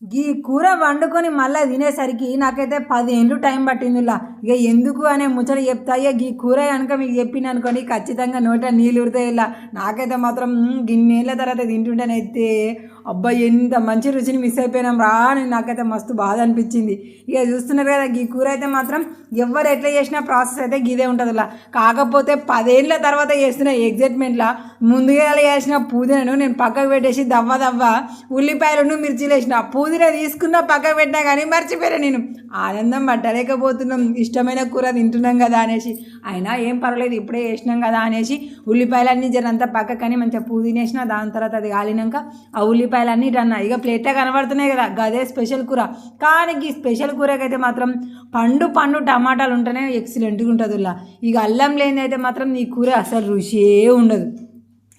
ఈ కూర వండుకొని మళ్ళీ తినేసరికి నాకైతే 10 ఏళ్ళు టైం పట్టింది ఇలా. ఇక ఎందుకు అనే ముచ్చట చెప్తా. ఇక ఈ కూర కనుక మీకు చెప్పింది అనుకోండి ఖచ్చితంగా నోట నీళ్ళు ఉడతాయి ఇలా. నాకైతే మాత్రం గిన్నేళ్ళ తర్వాత తింటుంటేనైతే అబ్బాయి ఎంత మంచి రుచిని మిస్ అయిపోయినాం రా అని నాకైతే మస్తు బాధ అనిపించింది. ఇక చూస్తున్నారు కదా ఈ కూర అయితే మాత్రం ఎవరు ఎట్లా చేసినా ప్రాసెస్ అయితే గిదే ఉంటుంది ఇలా. కాకపోతే 10 ఏళ్ళ తర్వాత చేస్తున్న ఎగ్జైట్మెంట్లా ముందుగా చేసిన పుదీనాను నేను పక్కకు పెట్టేసి దవ్వ ఉల్లిపాయలను మిర్చీలు వేసిన పుదీనా తీసుకున్న పక్కకు పెట్టినా కానీ మర్చిపోయాను నేను. ఆనందం పట్టలేకపోతున్నాం, ఇష్టమైన కూర తింటున్నాం కదా అనేసి. అయినా ఏం పర్వాలేదు ఇప్పుడే వేసినాం కదా అనేసి ఉల్లిపాయలన్నీ జరంతా పక్కకని మంచిగా పుదీనా వేసిన. దాని తర్వాత అది కాలినాక ఆ ఉల్లిపాయలన్నీ అన్న ఇక ప్లేట్లే కనబడుతున్నాయి కదా గదే స్పెషల్ కూర. కానీ ఈ స్పెషల్ కూరకైతే మాత్రం పండు టమాటాలు ఉంటేనే ఎక్సలెంట్గా ఉంటుంది ఇలా. ఇక అల్లం లేనిది అయితే మాత్రం ఈ కూర అసలు రుచియే ఉండదు.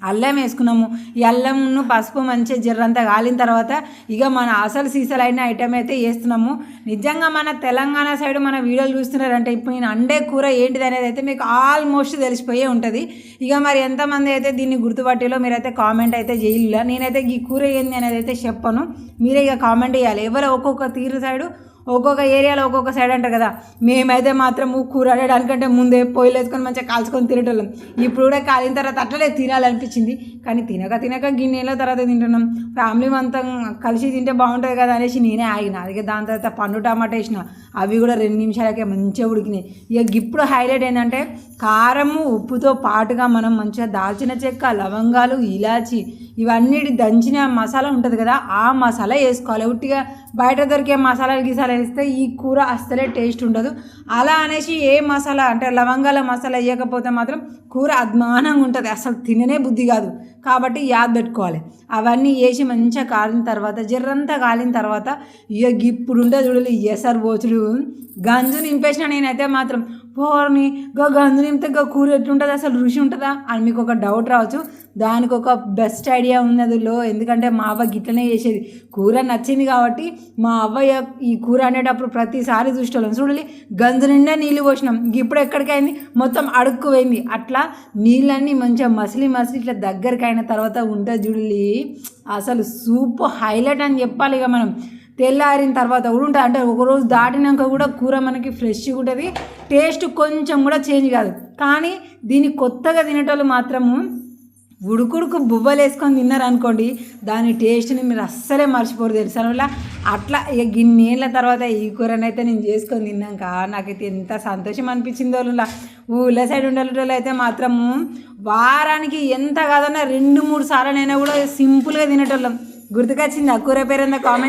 అల్లం వేసుకున్నాము, ఈ అల్లంను పసుపు మంచిగా జర్రంతా కాలిన తర్వాత ఇక మన అసలు సీసలైన ఐటమ్ అయితే వేస్తున్నాము. నిజంగా మన తెలంగాణ సైడ్ మన వీడియోలు చూస్తున్నారంటే ఇప్పుడు నేను అండే కూర ఏంటిది అనేది అయితే మీకు ఆల్మోస్ట్ తెలిసిపోయే ఉంటుంది. ఇక మరి ఎంతమంది అయితే దీన్ని గుర్తుపట్టేలో మీరైతే కామెంట్ అయితే చేయలే. నేనైతే ఈ కూర ఏంది అనేది అయితే చెప్పను, మీరే ఇక కామెంట్ చేయాలి. ఎవరు ఒక్కొక్క తీరు సైడు ఒక్కొక్క ఏరియాలో ఒక్కొక్క సైడ్ అంటారు కదా. మేమైతే మాత్రం కూర ఆడడానికంటే ముందే పొయ్యిలు వేసుకొని మంచిగా కాల్చుకొని తినేటోళ్ళం. ఇప్పుడు కూడా కాలిన తర్వాత అట్లనే తినాలనిపించింది, కానీ తినక గిన్నెల తర్వాత తింటున్నాం. ఫ్యామిలీ అంతా కలిసి తింటే బాగుంటుంది కదా అనేసి నేనే ఆగిన. అందుకే దాని తర్వాత పండు టమాటా వేసిన, అవి కూడా 2 నిమిషాలకే మంచిగా ఉడికినాయి. ఇక ఇప్పుడు హైలైట్ ఏంటంటే కారము ఉప్పుతో పాటుగా మనం మంచిగా దాల్చిన చెక్క, లవంగాలు, ఇలాచి ఇవన్నిటి దంచిన మసాలా ఉంటుంది కదా ఆ మసాలా వేసుకోవాలి. ఉట్టిగా బయట దొరికే మసాలాలు గీసాలు వేస్తే ఈ కూర అస్సలే టేస్ట్ ఉండదు. అలా అనేసి ఏ మసాలా అంటే లవంగాల మసాలా వేయకపోతే మాత్రం కూర అద్మానంగా ఉంటుంది, అసలు తిననే బుద్ధి కాదు. కాబట్టి యాద్ పెట్టుకోవాలి. అవన్నీ వేసి మంచిగా కాలిన తర్వాత జర్రంతా కాలిన తర్వాత ఇక ఇప్పుడు ఉంటే చూడాలి ఎసరు పోచుడు గంజు నింపేసిన. నేనైతే మాత్రం పోర్ని గంజు నింపితే కూర ఎట్లుంటుంది అసలు రుచి ఉంటుందా అని మీకు ఒక డౌట్ రావచ్చు. దానికి ఒక బెస్ట్ ఐడియా ఉంది అందులో. ఎందుకంటే మా అవ్వ గిట్లనే చేసేది. కూర నచ్చింది కాబట్టి మా అవ్వ ఈ కూర అనేటప్పుడు ప్రతిసారి చూసేవాళ్ళం. చూడాలి గంజు నిండా నీళ్ళు పోసినాం, ఇప్పుడు ఎక్కడికైంది మొత్తం అడుక్కు పోయింది. అట్లా నీళ్ళన్నీ మంచిగా మసిలి ఇట్లా దగ్గరికి అయిన తర్వాత ఉంటుంది చూడాలి అసలు సూపర్ హైలైట్ అని చెప్పాలి. ఇక మనం తెల్లారిన తర్వాత కూడా ఉంటుంది, అంటే ఒకరోజు దాటినాక కూడా కూర మనకి ఫ్రెష్గా ఉంటుంది, టేస్ట్ కొంచెం కూడా చేంజ్ కాదు. కానీ దీన్ని కొత్తగా తినేటోళ్ళు మాత్రము ఉడుకుడుకు బువ్వలు వేసుకొని తిన్నారనుకోండి దాని టేస్ట్ని మీరు అస్సలే మర్చిపోరు తెలుసా. వల్ల అట్లా ఇక గిన్నేళ్ళ తర్వాత ఈ కూరనైతే నేను చేసుకొని తిన్నాక నాకైతే ఎంత సంతోషం అనిపించిందో. ఊళ్ళ సైడ్ ఉండేటోళ్ళు అయితే మాత్రము వారానికి ఎంత కాదన్నా 2-3 సార్లనైనా కూడా సింపుల్గా తినేటోళ్ళం. గుర్తుకొచ్చింది ఆ కూర పేరు కామెంట్